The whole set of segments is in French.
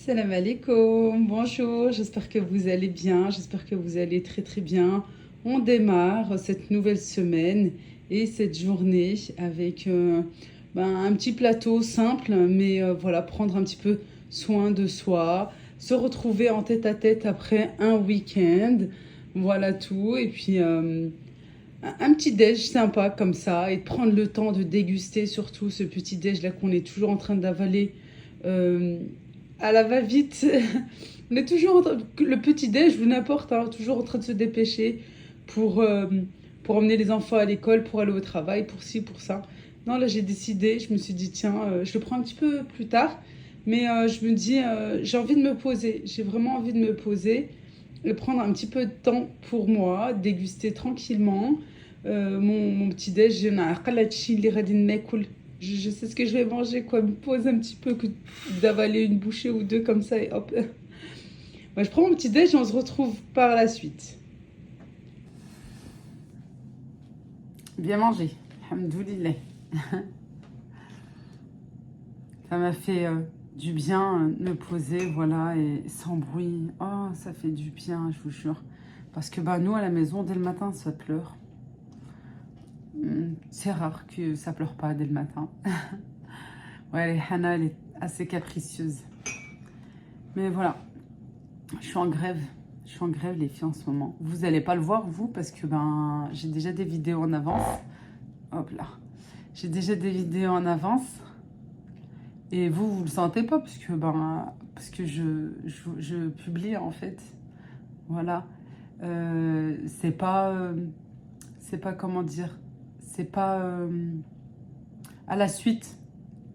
Salam alaikum, bonjour, j'espère que vous allez bien, j'espère que vous allez très très bien. On démarre cette nouvelle semaine et cette journée avec un petit plateau simple, mais voilà, prendre un petit peu soin de soi, se retrouver en tête à tête après un week-end, voilà tout. Et puis un petit déj sympa comme ça et de prendre le temps de déguster surtout ce petit déj là qu'on est toujours en train d'avaler euh, à la va-vite. On est toujours en train, le petit déj ou n'importe, hein, toujours en train de se dépêcher pour, euh, pour emmener les enfants à l'école, pour aller au travail, pour ci, pour ça. Non, là j'ai décidé, je me suis dit tiens, je le prends un petit peu plus tard, mais je me dis j'ai envie de me poser, j'ai vraiment envie de me poser et prendre un petit peu de temps pour moi, déguster tranquillement mon petit déj. Je sais ce que je vais manger, quoi. Me pose un petit peu que d'avaler une bouchée ou deux comme ça et hop. Moi, je prends mon petit déj et on se retrouve par la suite. Bien manger, alhamdoulilah. Ça m'a fait du bien de me poser, voilà, et sans bruit. Oh, ça fait du bien, je vous jure. Parce que bah, nous, à la maison, dès le matin, ça pleure. C'est rare que ça pleure pas dès le matin. Ouais, Hannah, elle est assez capricieuse. Mais voilà, je suis en grève. Je suis en grève, les filles, en ce moment. Vous n'allez pas le voir, vous, parce que ben, j'ai déjà des vidéos en avance. Hop là. J'ai déjà des vidéos en avance. Et vous le sentez pas, parce que je publie, en fait. Voilà. C'est pas, comment dire, c'est pas à la suite,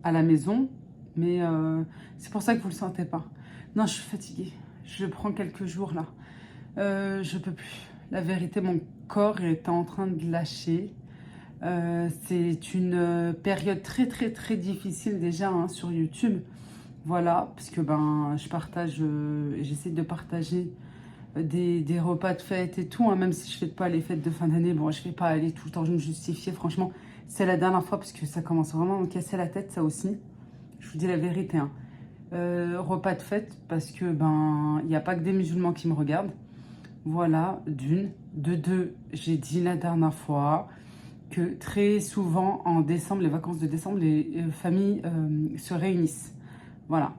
à la maison, mais c'est pour ça que vous le sentez pas. Non, je suis fatiguée. Je prends quelques jours, là. Je peux plus. La vérité, mon corps est en train de lâcher. C'est une période très très très difficile déjà hein, sur YouTube. Voilà, parce que ben je partage, j'essaie de partager des repas de fête et tout, hein, même si je fais pas les fêtes de fin d'année. Bon, je vais pas aller tout le temps me justifier. Franchement, c'est la dernière fois parce que ça commence vraiment à me casser la tête, ça aussi. Je vous dis la vérité. Hein. Repas de fête parce que ben il n'y a pas que des musulmans qui me regardent. Voilà, d'une. De deux, j'ai dit la dernière fois que très souvent en décembre, les vacances de décembre, les familles se réunissent. Voilà.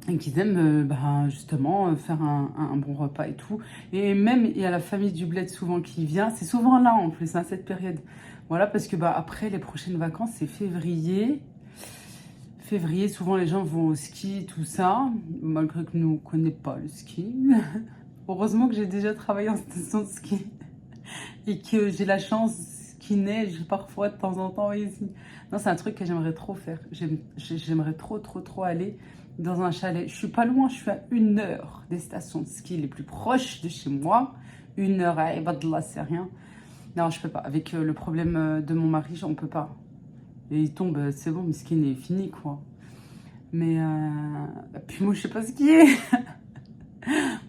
Et qu'ils aiment justement faire un bon repas et tout. Et même il y a la famille du bled souvent qui vient. C'est souvent là en plus, hein, cette période. Voilà, parce que après les prochaines vacances, c'est février. Février, souvent les gens vont au ski, tout ça. Malgré que nous ne connaissons pas le ski. Heureusement que j'ai déjà travaillé en station de ski. Et que j'ai la chance qu'il neige parfois de temps en temps ici. Non, c'est un truc que j'aimerais trop faire. J'aimerais trop aller dans un chalet. Je suis pas loin, je suis à 1 heure des stations de ski les plus proches de chez moi. 1 heure, à Ibadallah, c'est rien. Non, je peux pas. Avec le problème de mon mari, on peut pas. Et il tombe, c'est bon, mais ski est fini, quoi. Mais puis moi, je sais pas skier.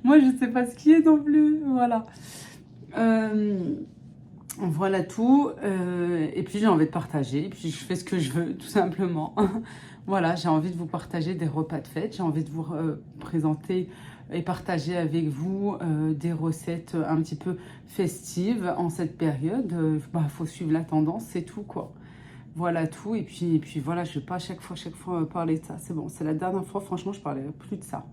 Moi, je sais pas skier non plus. Voilà. Voilà tout. Et puis j'ai envie de partager. Et puis je fais ce que je veux, tout simplement. Voilà, j'ai envie de vous partager des repas de fête. J'ai envie de vous présenter et partager avec vous des recettes un petit peu festives en cette période. Faut suivre la tendance, c'est tout quoi. Voilà tout. Et puis voilà, je ne vais pas à chaque fois parler de ça. C'est bon, c'est la dernière fois, franchement, je ne parlerai plus de ça.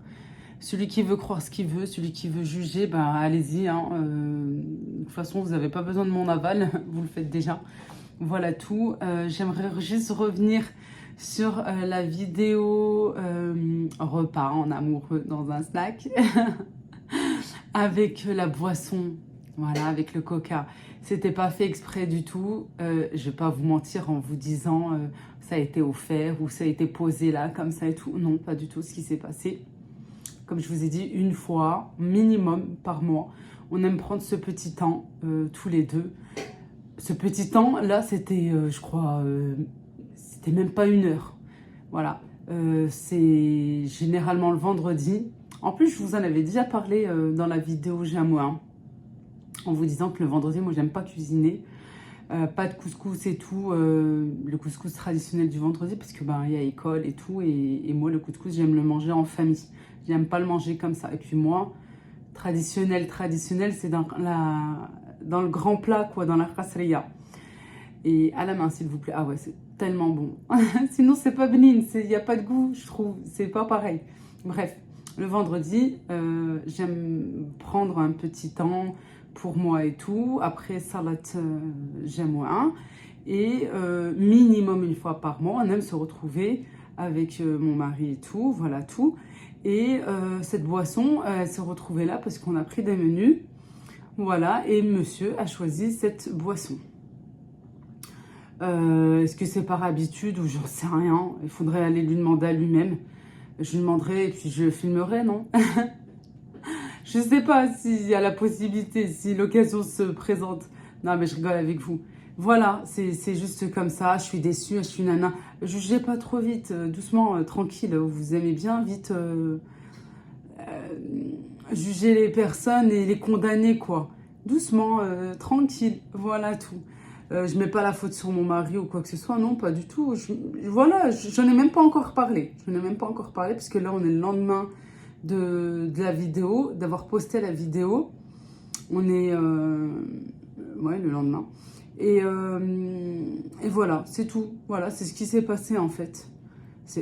Celui qui veut croire ce qu'il veut, celui qui veut juger, allez-y. Hein. De toute façon, vous n'avez pas besoin de mon aval, vous le faites déjà. Voilà tout. J'aimerais juste revenir sur la vidéo repas en amoureux dans un snack avec la boisson, voilà, avec le coca. C'était pas fait exprès du tout. Je vais pas vous mentir en vous disant ça a été offert ou ça a été posé là comme ça et tout. Non, pas du tout ce qui s'est passé. Comme je vous ai dit, une fois, minimum par mois. On aime prendre ce petit temps, tous les deux. Ce petit temps, là, c'était, je crois, c'était même pas 1 heure. Voilà. C'est généralement le vendredi. En plus, je vous en avais déjà parlé dans la vidéo J'ai un mois, hein, en vous disant que le vendredi, moi, j'aime pas cuisiner. Pas de couscous et tout, le couscous traditionnel du vendredi, parce que ben, il y a école et tout, et moi, le couscous, j'aime le manger en famille. J'aime pas le manger comme ça. Et puis moi, traditionnel, c'est dans le grand plat, quoi, dans la kasriya. Et à la main, s'il vous plaît. Ah ouais, c'est tellement bon. Sinon, c'est pas bénin, il n'y a pas de goût, je trouve. C'est pas pareil. Bref, le vendredi, j'aime prendre un petit temps pour moi et tout. Après, salat, j'aime moins. Et minimum une fois par mois, on aime se retrouver avec mon mari et tout. Voilà tout. Et cette boisson, elle s'est retrouvée là parce qu'on a pris des menus. Voilà, et monsieur a choisi cette boisson. Est-ce que c'est par habitude ou j'en sais rien? Il faudrait aller lui demander à lui-même. Je lui demanderai et puis je filmerai, non? Je sais pas s'il y a la possibilité, si l'occasion se présente. Non, mais je rigole avec vous. Voilà, c'est juste comme ça. Je suis déçue, je suis nana. Jugez pas trop vite, doucement, tranquille. Vous aimez bien vite juger les personnes et les condamner, quoi. Doucement, tranquille. Voilà tout. Je mets pas la faute sur mon mari ou quoi que ce soit, non, pas du tout. Voilà, j'en ai même pas encore parlé. Je n'en ai même pas encore parlé parce que là, on est le lendemain de la vidéo, d'avoir posté la vidéo. On est, ouais, le lendemain. Et voilà, c'est tout. Voilà, c'est ce qui s'est passé en fait.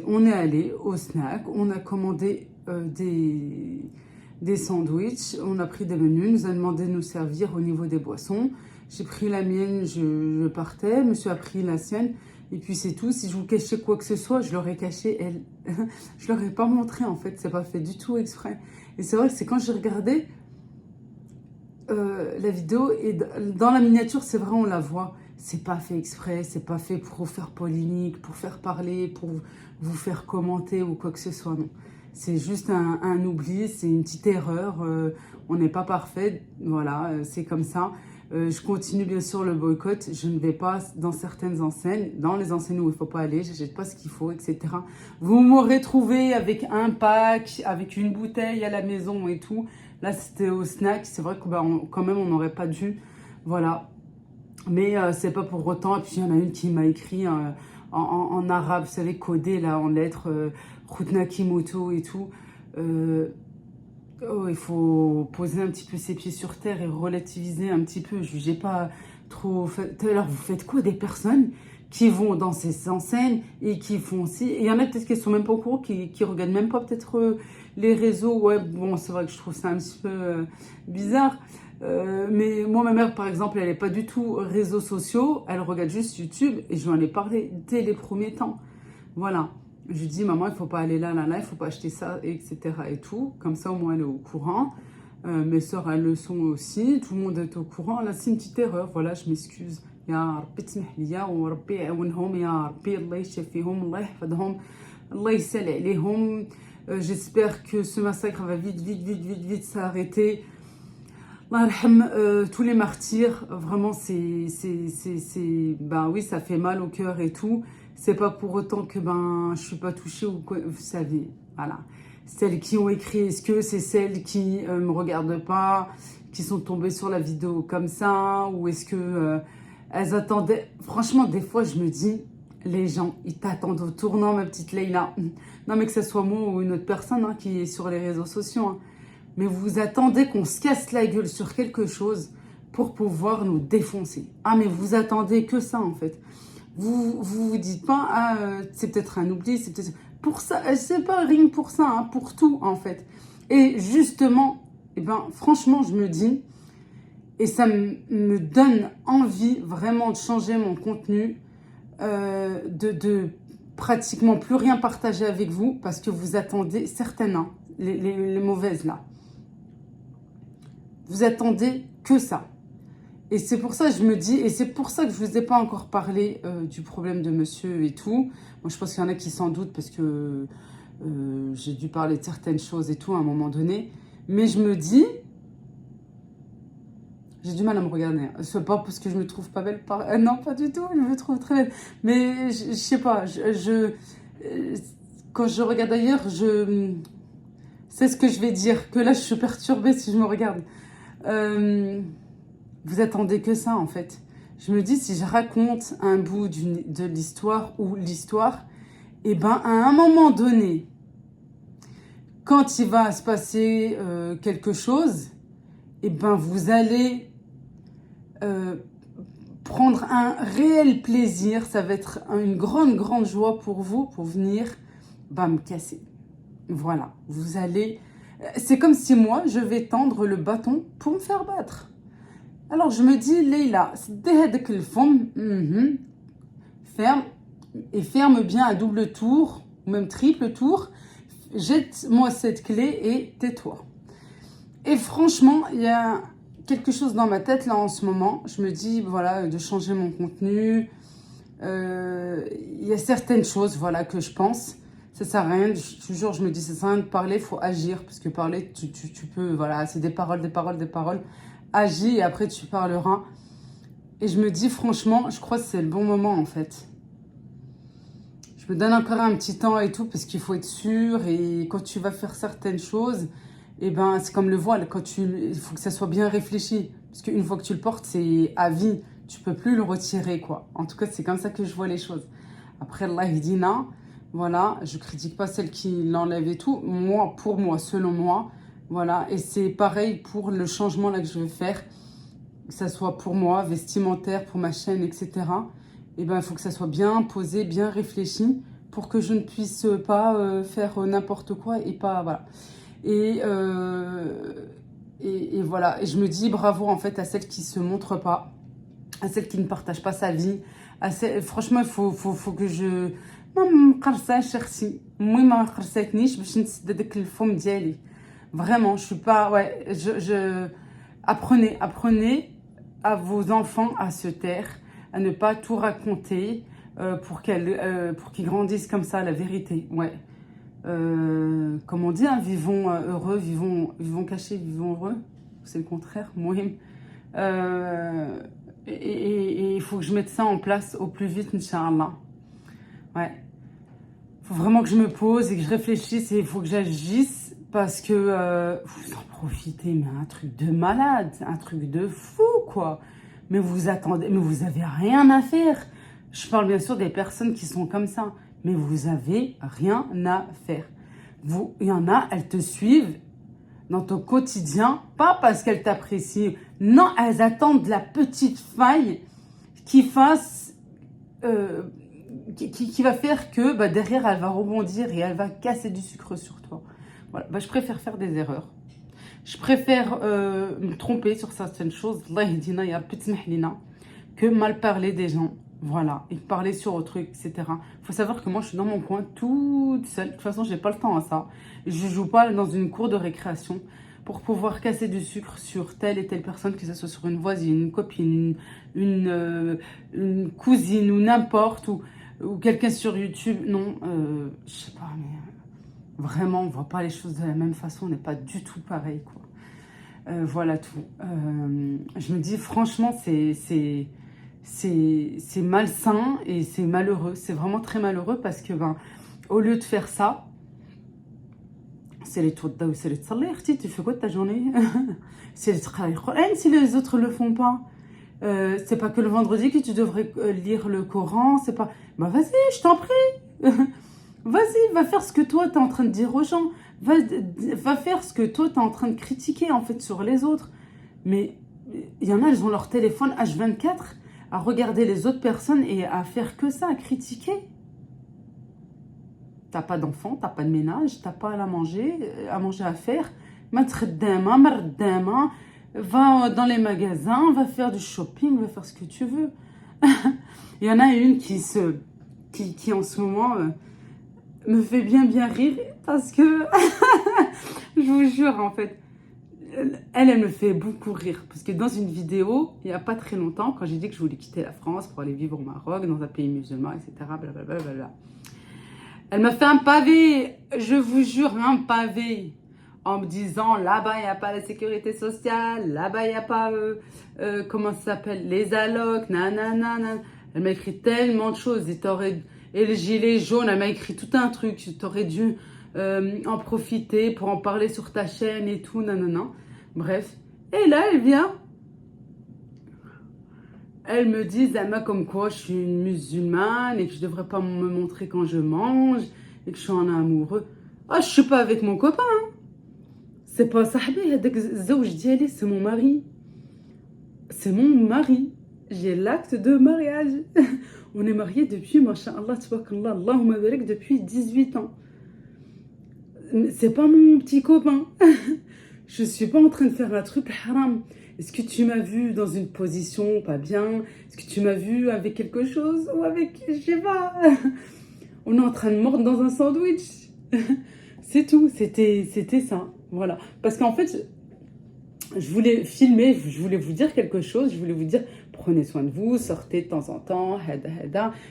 On est allé au snack, on a commandé des sandwichs, on a pris des menus, nous a demandé de nous servir au niveau des boissons. J'ai pris la mienne, je partais, monsieur a pris la sienne, et puis c'est tout. Si je vous cachais quoi que ce soit, je l'aurais caché, elle. Je l'aurais pas montré en fait, c'est pas fait du tout exprès. Et c'est vrai que c'est quand j'ai regardé la vidéo, et dans la miniature, c'est vrai, on la voit. C'est pas fait exprès, c'est pas fait pour faire polémique, pour faire parler, pour vous faire commenter ou quoi que ce soit, non. C'est juste un oubli, c'est une petite erreur, on n'est pas parfait, voilà, c'est comme ça. Je continue bien sûr le boycott, je ne vais pas dans certaines enseignes, dans les enseignes où il ne faut pas aller, je n'achète pas ce qu'il faut, etc. Vous m'aurez trouvé avec un pack, avec une bouteille à la maison et tout. Là, c'était au snack, c'est vrai que quand même, on n'aurait pas dû, voilà. Mais c'est pas pour autant. Et puis, il y en a une qui m'a écrit en arabe, vous savez, codé là, en lettres, Khoutna Kimoto et tout. Oh, il faut poser un petit peu ses pieds sur terre et relativiser un petit peu. Jugez pas trop. Alors, vous faites quoi des personnes qui vont dans ces enseignes et qui font aussi. Et il y en a peut-être qui sont même pas au courant, qui regardent même pas peut-être les réseaux. Ouais, bon, c'est vrai que je trouve ça un petit peu bizarre. Mais moi, ma mère, par exemple, elle n'est pas du tout réseaux sociaux. Elle regarde juste YouTube et je lui en ai parlé dès les premiers temps. Voilà. Je lui dis, maman, il ne faut pas aller là, il ne faut pas acheter ça, etc. et tout. Comme ça, au moins, elle est au courant. Mes sœurs, elles le sont aussi. Tout le monde est au courant. Là, c'est une petite erreur. Voilà, je m'excuse. Ya Rabbi تسمح ليا وربي يعاونهم يا ربي الله يشفيهم الله يحفظهم الله يسهل عليهم. J'espère que ce massacre va vite s'arrêter. Allah yarham, tous les martyrs, vraiment, ben oui, ça fait mal au cœur et tout. C'est pas pour autant que je suis pas touchée ou quoi, vous savez, voilà. Celles qui ont écrit, est-ce que c'est celles qui me regardent pas, qui sont tombées sur la vidéo comme ça, ou est-ce que elles attendaient. Franchement, des fois, je me dis, les gens, ils t'attendent au tournant, ma petite Leïla. Non, mais que ce soit moi ou une autre personne qui est sur les réseaux sociaux, hein. Mais vous attendez qu'on se casse la gueule sur quelque chose pour pouvoir nous défoncer. Ah, mais vous attendez que ça, en fait. Vous dites pas, ah, c'est peut-être un oubli, c'est peut-être... Pour ça, c'est pas rien pour ça, hein, pour tout, en fait. Et justement, franchement, je me dis, et ça me donne envie vraiment de changer mon contenu, de pratiquement plus rien partager avec vous, parce que vous attendez, certaines, hein, les mauvaises, là. Vous attendez que ça. Et c'est pour ça que je me dis, et c'est pour ça que je ne vous ai pas encore parlé du problème de monsieur et tout. Moi, je pense qu'il y en a qui s'en doutent parce que j'ai dû parler de certaines choses et tout à un moment donné. Mais je me dis, j'ai du mal à me regarder. C'est pas parce que je me trouve pas belle. Non, pas du tout, je me trouve très belle. Mais je sais pas, quand je regarde ailleurs, c'est ce que je vais dire. Que là, je suis perturbée si je me regarde. Vous attendez que ça, en fait. Je me dis, si je raconte un bout de l'histoire ou l'histoire, et ben à un moment donné, quand il va se passer quelque chose, et ben vous allez prendre un réel plaisir. Ça va être une grande joie pour vous, pour venir me casser. Voilà, vous allez... C'est comme si moi, je vais tendre le bâton pour me faire battre. Alors je me dis, Leïla, ferme, et ferme bien à double tour, ou même triple tour. Jette-moi cette clé et tais-toi. Et franchement, il y a quelque chose dans ma tête là en ce moment. Je me dis, voilà, de changer mon contenu. Il y a certaines choses, voilà, que je pense. Ça sert à rien, toujours je me dis, ça sert à rien de parler, il faut agir. Parce que parler, tu peux, voilà, c'est des paroles. Agis et après tu parleras. Et je me dis, franchement, je crois que c'est le bon moment en fait. Je me donne encore un petit temps et tout, parce qu'il faut être sûr. Et quand tu vas faire certaines choses, et ben, c'est comme le voile, il faut que ça soit bien réfléchi. Parce qu'une fois que tu le portes, c'est à vie. Tu peux plus le retirer, quoi. En tout cas, c'est comme ça que je vois les choses. Après, Allah Hidina, voilà, je critique pas celle qui l'enlève et tout. Moi, pour moi, selon moi, voilà. Et c'est pareil pour le changement là que je vais faire. Que ça soit pour moi, vestimentaire, pour ma chaîne, etc. Et ben, il faut que ça soit bien posé, bien réfléchi pour que je ne puisse pas faire n'importe quoi et pas, voilà. Et voilà. Et je me dis bravo en fait à celle qui se montre pas, à celle qui ne partage pas sa vie. Franchement, il faut que je... Vraiment, je suis pas... Ouais, apprenez à vos enfants à se taire, à ne pas tout raconter pour qu'ils grandissent comme ça, la vérité. Ouais. Comme on dit, hein, vivons heureux, vivons cachés, vivons heureux. C'est le contraire, moi. Et il faut que je mette ça en place au plus vite, Inch'Allah. Ouais. Il faut vraiment que je me pose et que je réfléchisse et il faut que j'agisse parce que vous en profitez, mais un truc de malade, un truc de fou, quoi. Mais vous attendez, mais vous avez rien à faire. Je parle bien sûr des personnes qui sont comme ça, mais vous avez rien à faire. Il y en a, elles te suivent dans ton quotidien, pas parce qu'elles t'apprécient. Non, elles attendent la petite faille qui fasse, qui va faire que derrière, elle va rebondir et elle va casser du sucre sur toi. Voilà. Je préfère faire des erreurs. Je préfère me tromper sur certaines choses, que mal parler des gens. Voilà, et parler sur autre truc, etc. Il faut savoir que moi, je suis dans mon coin toute seule. De toute façon, j'ai pas le temps à ça. Je joue pas dans une cour de récréation pour pouvoir casser du sucre sur telle et telle personne, que ce soit sur une voisine, une copine, une cousine ou n'importe, ou quelqu'un sur YouTube. Non, je sais pas, mais vraiment, on voit pas les choses de la même façon. On n'est pas du tout pareil, quoi. Voilà tout. Je me dis, franchement, c'est malsain et c'est malheureux. C'est vraiment très malheureux parce que, au lieu de faire ça, c'est les tours de c'est les tsalli, tu fais quoi de ta journée? C'est les si les autres le font pas. C'est pas que le vendredi que tu devrais lire le Coran. C'est pas. Vas-y, je t'en prie. Vas-y, va faire ce que toi t'es en train de dire aux gens. Va faire ce que toi t'es en train de critiquer en fait sur les autres. Mais il y en a, ils ont leur téléphone H24 à regarder les autres personnes et à faire que ça, à critiquer. T'as pas d'enfant, t'as pas de ménage, t'as pas à manger à faire. Va dans les magasins, va faire du shopping, va faire ce que tu veux. Il y en a une qui en ce moment me fait bien rire parce que je vous jure en fait, elle me fait beaucoup rire parce que dans une vidéo, il n'y a pas très longtemps, quand j'ai dit que je voulais quitter la France pour aller vivre au Maroc, dans un pays musulman, etc., blablabla, elle m'a fait un pavé, je vous jure, un pavé, en me disant, là-bas, il n'y a pas la sécurité sociale, là-bas, il n'y a pas, comment ça s'appelle, les allocs, nanana. Elle m'a écrit tellement de choses, et le gilet jaune, elle m'a écrit tout un truc, tu aurais dû en profiter pour en parler sur ta chaîne et tout, nanana. Bref, et là, elle vient, elles me disent, Zama, comme quoi je suis une musulmane et que je devrais pas me montrer quand je mange et que je suis en amoureux. Ah, je suis pas avec mon copain. Hein. C'est pas sahbi, هذاك الزوج ديالي, c'est mon mari. C'est mon mari. J'ai l'acte de mariage. On est mariés depuis, masha'Allah, tabarakallah, Allahumma barik, depuis 18 ans. C'est pas mon petit copain. Je suis pas en train de faire un truc haram. Est-ce que tu m'as vu dans une position pas bien? Est-ce que tu m'as vu avec quelque chose? Ou avec, je sais pas. On est en train de mordre dans un sandwich. C'est tout, c'était ça. Voilà. Parce qu'en fait, je voulais filmer, je voulais vous dire quelque chose. Je voulais vous dire, prenez soin de vous, sortez de temps en temps,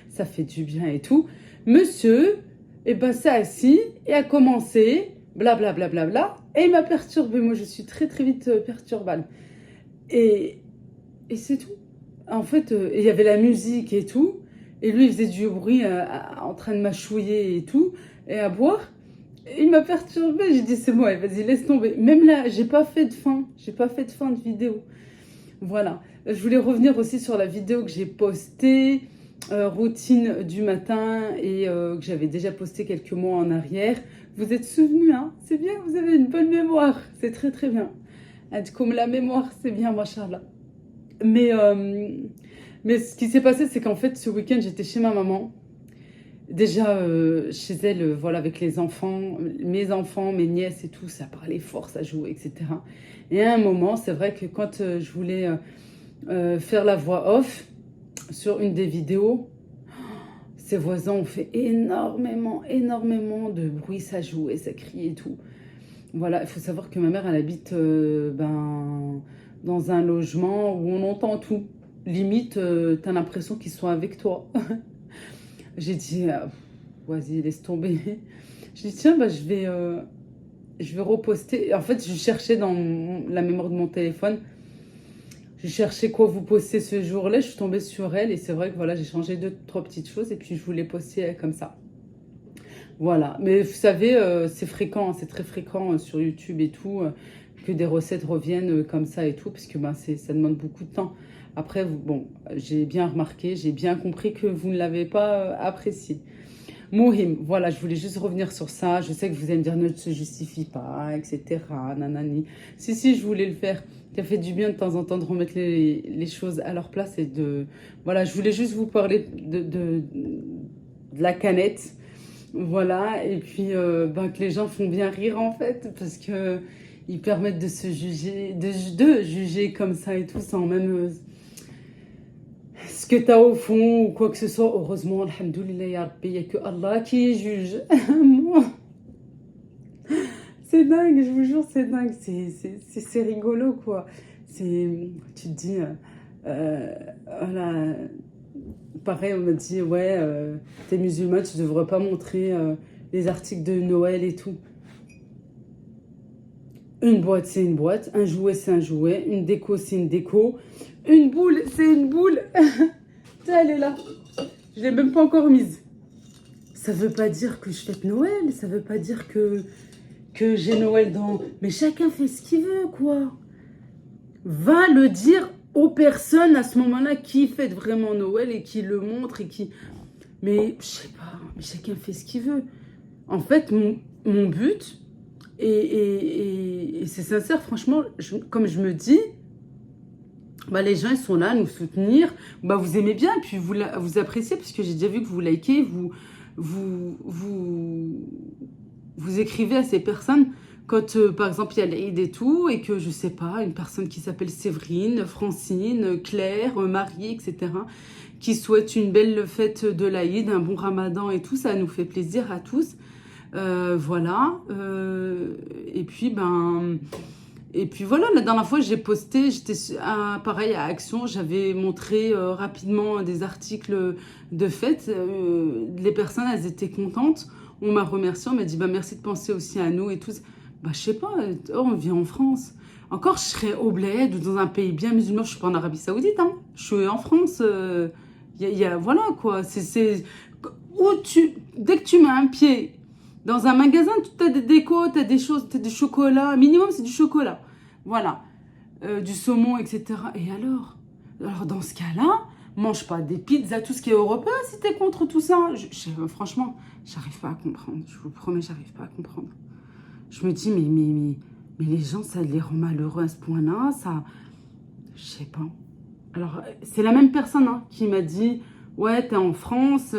ça fait du bien et tout. Monsieur, s'est assis et a commencé, blablabla, bla, bla, bla, et il m'a perturbé. Moi, je suis très très vite perturbable. Et c'est tout. En fait, il y avait la musique et tout. Et lui, il faisait du bruit en train de mâchouiller et tout, et à boire. Et il m'a perturbée. J'ai dit, c'est moi, vas-y, laisse tomber. Même là, j'ai pas fait de fin. J'ai pas fait de fin de vidéo. Voilà. Je voulais revenir aussi sur la vidéo que j'ai postée, routine du matin, et que j'avais déjà posté quelques mois en arrière. Vous êtes souvenus, hein? C'est bien, vous avez une bonne mémoire. C'est très très bien. Comme la mémoire, c'est bien, machallah. Mais ce qui s'est passé, c'est qu'en fait, ce week-end, j'étais chez ma maman. Déjà, chez elle, voilà, avec les enfants, mes nièces et tout, ça parlait fort, ça jouait, etc. Et à un moment, c'est vrai que quand je voulais faire la voix off sur une des vidéos, ses voisins ont fait énormément de bruit, ça jouait, ça criait et tout. Voilà, il faut savoir que ma mère, elle habite dans un logement où on entend tout. Limite, t'as l'impression qu'ils sont avec toi. J'ai dit, vas-y, laisse tomber. J'ai dit, tiens, je vais reposter. En fait, je cherchais dans la mémoire de mon téléphone, je cherchais quoi vous poster ce jour-là. Je suis tombée sur elle et c'est vrai que voilà, j'ai changé 2-3 petites choses et puis je voulais poster comme ça. Voilà, mais vous savez, c'est fréquent, c'est très fréquent sur YouTube et tout, que des recettes reviennent comme ça et tout, parce que ça demande beaucoup de temps. Après, bon, j'ai bien remarqué, j'ai bien compris que vous ne l'avez pas apprécié. Mohim, voilà, je voulais juste revenir sur ça. Je sais que vous allez me dire ne se justifie pas, etc. Nanani. Si, je voulais le faire. Ça fait du bien de temps en temps de remettre les choses à leur place et de... Voilà, je voulais juste vous parler de la canette. Voilà, et puis que les gens font bien rire en fait, parce que ils permettent de se juger, de juger comme ça et tout, sans même ce que t'as au fond ou quoi que ce soit. Heureusement, alhamdoulilah ya Rabbi, il n'y a que Allah qui juge. C'est dingue, je vous jure, c'est dingue, c'est rigolo quoi. Tu te dis, voilà... Pareil, on m'a dit, ouais, t'es musulmane, tu devrais pas montrer les articles de Noël et tout. Une boîte, c'est une boîte. Un jouet, c'est un jouet. Une déco, c'est une déco. Une boule, c'est une boule. Tiens, elle est là. Je l'ai même pas encore mise. Ça veut pas dire que je fête Noël. Ça veut pas dire que j'ai Noël dans... Mais chacun fait ce qu'il veut, quoi. Va le dire aux personnes à ce moment-là qui fêtent vraiment Noël et qui le montrent et qui... Mais je sais pas, mais chacun fait ce qu'il veut. En fait, mon but, et c'est sincère, franchement, comme je me dis, les gens ils sont là à nous soutenir, vous aimez bien, puis vous appréciez, parce que j'ai déjà vu que vous likez, vous écrivez à ces personnes. Quand, par exemple, il y a l'Aïd et tout, et que, je sais pas, une personne qui s'appelle Séverine, Francine, Claire, Marie, etc., qui souhaite une belle fête de l'Aïd, un bon ramadan et tout, ça nous fait plaisir à tous. Voilà. Et puis, voilà, la dernière fois, j'ai posté, j'étais pareil à Action, j'avais montré rapidement des articles de fête. Les personnes, elles étaient contentes. On m'a remercié, on m'a dit, merci de penser aussi à nous et tout. Je sais pas, on vit en France. Encore, je serais au bled ou dans un pays bien musulman. Je suis pas en Arabie Saoudite, hein. Je suis en France. Voilà, quoi. Dès que tu mets un pied dans un magasin, tu as des décos, tu as des choses, tu as du chocolat. Minimum, c'est du chocolat. Voilà. Du saumon, etc. Et alors dans ce cas-là, mange pas des pizzas, tout ce qui est européen, si t'es contre tout ça. Franchement, j'arrive pas à comprendre. Je vous promets, j'arrive pas à comprendre. Je me dis, mais les gens, ça les rend malheureux à ce point-là, ça... Je sais pas. Alors, c'est la même personne hein, qui m'a dit, ouais, t'es en France,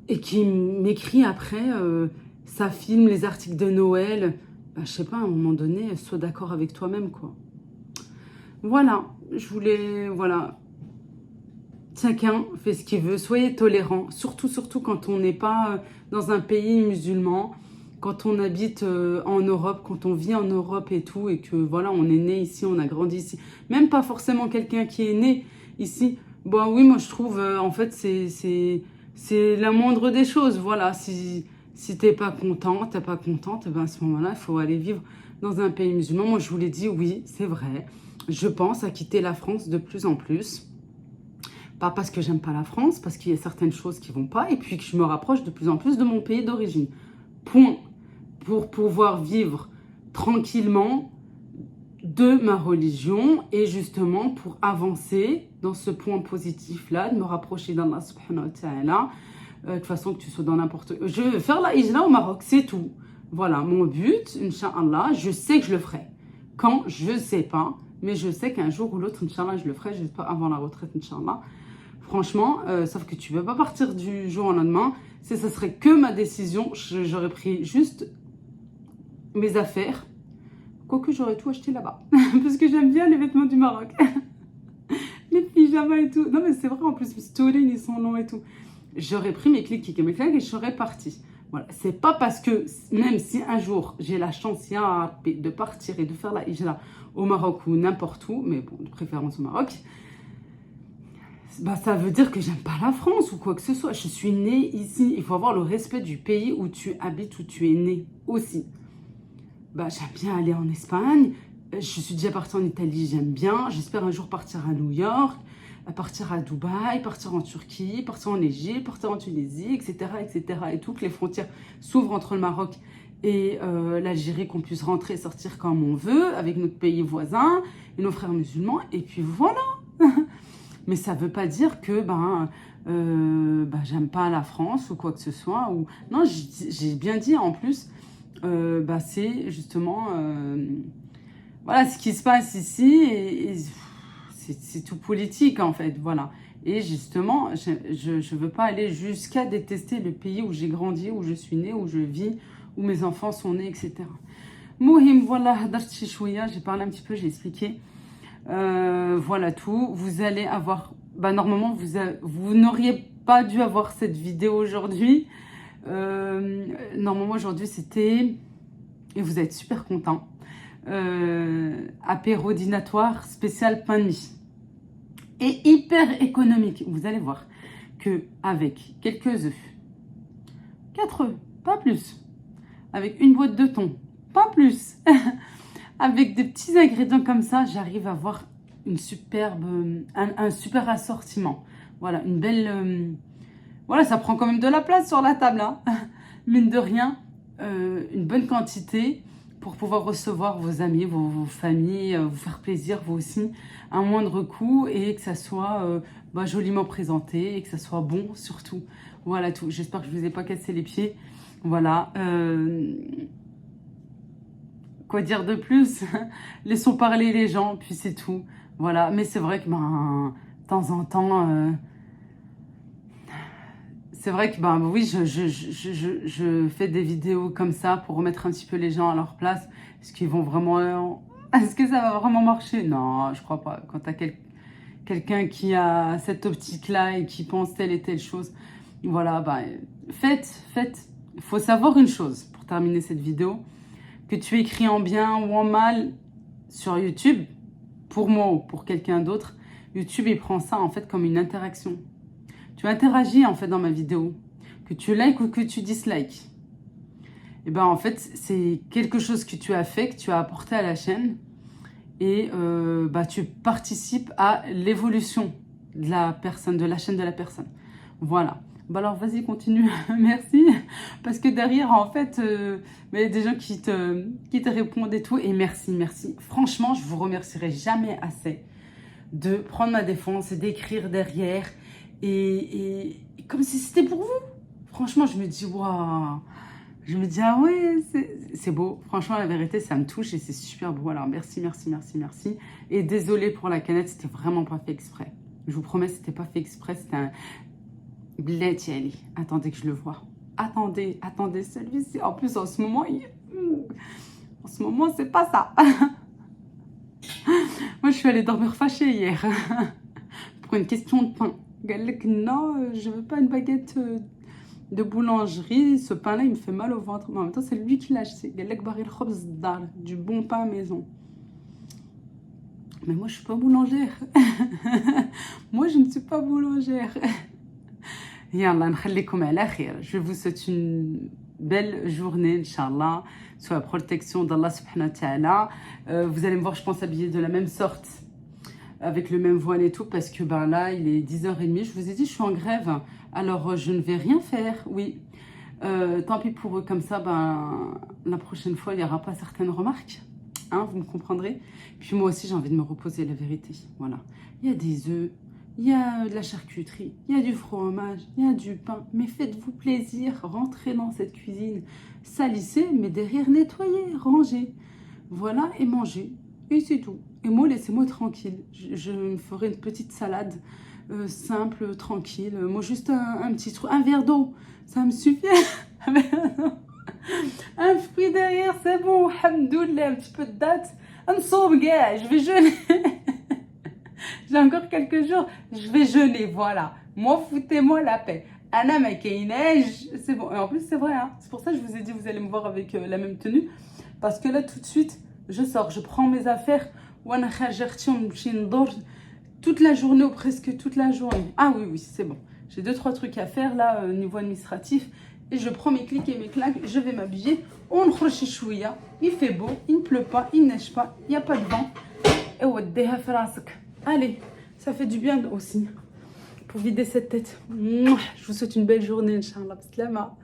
et qui m'écrit après, ça filme les articles de Noël. Bah, je sais pas, à un moment donné, sois d'accord avec toi-même, quoi. Voilà, je voulais, voilà. Chacun fait ce qu'il veut, soyez tolérants, surtout quand on n'est pas dans un pays musulman, quand on habite en Europe, quand on vit en Europe et tout, et que voilà, on est né ici, on a grandi ici. Même pas forcément quelqu'un qui est né ici. Bon, oui, moi je trouve, en fait, c'est la moindre des choses. Voilà, si t'es pas content, t'es pas contente, ben à ce moment-là, il faut aller vivre dans un pays musulman. Moi, je vous l'ai dit, oui, c'est vrai. Je pense à quitter la France de plus en plus. Pas parce que j'aime pas la France, parce qu'il y a certaines choses qui vont pas, et puis que je me rapproche de plus en plus de mon pays d'origine. Point. Pour pouvoir vivre tranquillement de ma religion, et justement pour avancer dans ce point positif-là, de me rapprocher d'Allah subhanahu wa ta'ala, de toute façon que tu sois dans n'importe... Je veux faire la hijra au Maroc, c'est tout. Voilà, mon but, Inch'Allah, je sais que je le ferai. Quand, je sais pas, mais je sais qu'un jour ou l'autre, Inch'Allah, je le ferai, j'espère avant la retraite, Inch'Allah. Franchement, sauf que tu ne peux pas partir du jour au lendemain. Si ça serait que ma décision, j'aurais pris juste mes affaires. Quoique j'aurais tout acheté là-bas. Parce que j'aime bien les vêtements du Maroc. Les pyjamas et tout. Non mais c'est vrai, en plus, mes stories, ils sont longs et tout. J'aurais pris mes clics et mes claques et je serais partie. Voilà. C'est pas parce que, même si un jour, j'ai la chance de partir et de faire la hijra au Maroc ou n'importe où, mais bon, de préférence au Maroc, bah, ça veut dire que j'aime pas la France ou quoi que ce soit. Je suis née ici. Il faut avoir le respect du pays où tu habites, où tu es né aussi. Bah, j'aime bien aller en Espagne. Je suis déjà partie en Italie, j'aime bien. J'espère un jour partir à New York, partir à Dubaï, partir en Turquie, partir en Égypte, partir en Tunisie, etc., etc. Et tout, que les frontières s'ouvrent entre le Maroc et l'Algérie, qu'on puisse rentrer et sortir comme on veut, avec notre pays voisin et nos frères musulmans. Et puis voilà. Mais ça ne veut pas dire que j'aime pas la France ou quoi que ce soit. Ou... Non, j'ai bien dit en plus, c'est justement voilà ce qui se passe ici. Et c'est tout politique en fait. Voilà. Et justement, je ne veux pas aller jusqu'à détester le pays où j'ai grandi, où je suis née, où je vis, où mes enfants sont nés, etc. Mouhim, voilà, j'ai parlé un petit peu, j'ai expliqué. Voilà tout. Vous allez avoir... normalement, vous n'auriez pas dû avoir cette vidéo aujourd'hui. Normalement, aujourd'hui, c'était... Et vous êtes super contents. Apéro dînatoire spécial pain de mie. Et hyper économique. Vous allez voir qu'avec quelques œufs, 4 œufs, pas plus. Avec une boîte de thon, pas plus. Avec des petits ingrédients comme ça, j'arrive à avoir une superbe, un super assortiment. Voilà, une belle... voilà, ça prend quand même de la place sur la table. Hein. Mine de rien, une bonne quantité pour pouvoir recevoir vos amis, vos familles, vous faire plaisir, vous aussi, à un moindre coût et que ça soit joliment présenté et que ça soit bon surtout. Voilà tout. J'espère que je ne vous ai pas cassé les pieds. Voilà. Quoi dire de plus? Laissons parler les gens, puis c'est tout. Voilà, mais c'est vrai que de temps en temps, c'est vrai que oui, je fais des vidéos comme ça pour remettre un petit peu les gens à leur place. Est-ce qu'ils vont vraiment... Est-ce que ça va vraiment marcher? Non, je crois pas. Quand tu as quelqu'un qui a cette optique-là et qui pense telle et telle chose, voilà, faites. Il faut savoir une chose pour terminer cette vidéo, que tu écris en bien ou en mal sur YouTube, pour moi ou pour quelqu'un d'autre, YouTube, il prend ça en fait comme une interaction. Tu interagis en fait dans ma vidéo, que tu likes ou que tu dislikes. Et en fait, c'est quelque chose que tu as fait, que tu as apporté à la chaîne, et tu participes à l'évolution de la personne, de la chaîne de la personne. Voilà. Alors vas-y, continue, merci, parce que derrière en fait, il y a des gens qui te répondent et tout, et merci. Franchement, je vous remercierai jamais assez de prendre ma défense et d'écrire derrière. Et comme si c'était pour vous. Franchement, je me dis, waouh. Je me dis, ah ouais, c'est beau. Franchement, la vérité, ça me touche et c'est super beau. Alors, merci, merci, merci, merci. Et désolée pour la canette, c'était vraiment pas fait exprès. Je vous promets, c'était pas fait exprès. C'était un bled yali. Attendez que je le vois. Attendez, attendez, celui-ci. En plus, en ce moment, c'est pas ça. Moi, je suis allée dormir fâchée hier pour une question de pain. Non, je veux pas une baguette de boulangerie. Ce pain-là, il me fait mal au ventre. Mais en même temps, c'est lui qui l'a acheté. Du bon pain maison. Mais moi, je suis pas boulangère. Moi, je ne suis pas boulangère. Yallah, نخليكم على خير. Je vous souhaite une belle journée, Inch'Allah, sous la protection d'Allah subhanahu wa ta'ala. Vous allez me voir, je pense, habillée de la même sorte, avec le même voile et tout, parce que ben là, il est 10h30. Je vous ai dit, je suis en grève, alors je ne vais rien faire, oui. Tant pis pour eux, comme ça, ben, la prochaine fois, il n'y aura pas certaines remarques. Hein, vous me comprendrez. Puis moi aussi, j'ai envie de me reposer, la vérité. Voilà. Il y a des œufs, il y a de la charcuterie, il y a du fromage, il y a du pain. Mais faites-vous plaisir, rentrez dans cette cuisine, salissez, mais derrière, nettoyez, rangez. Voilà, et mangez. Et c'est tout. Et moi, laissez-moi tranquille. Je me ferai une petite salade simple, tranquille. Moi, juste un petit truc, un verre d'eau, ça me suffit. Un fruit derrière, c'est bon. Alhamdoulilah, un petit peu de date. Un somme, gars, je vais jeûner. J'ai encore quelques jours, je vais jeûner, voilà. Moi, foutez-moi la paix. Anna neige, c'est bon. Et en plus, c'est vrai, hein. C'est pour ça que je vous ai dit, vous allez me voir avec la même tenue. Parce que là, tout de suite, je sors, je prends mes affaires. Toute la journée ou presque toute la journée. Ah oui, oui, c'est bon. J'ai 2-3 trucs à faire là, au niveau administratif. Et je prends mes clics et mes claques, je vais m'habiller. On croche chouïa. Il fait beau, il ne pleut pas, il ne neige pas, il n'y a pas de vent. Et allez, ça fait du bien aussi pour vider cette tête. Je vous souhaite une belle journée, Inch'Allah. Bislama.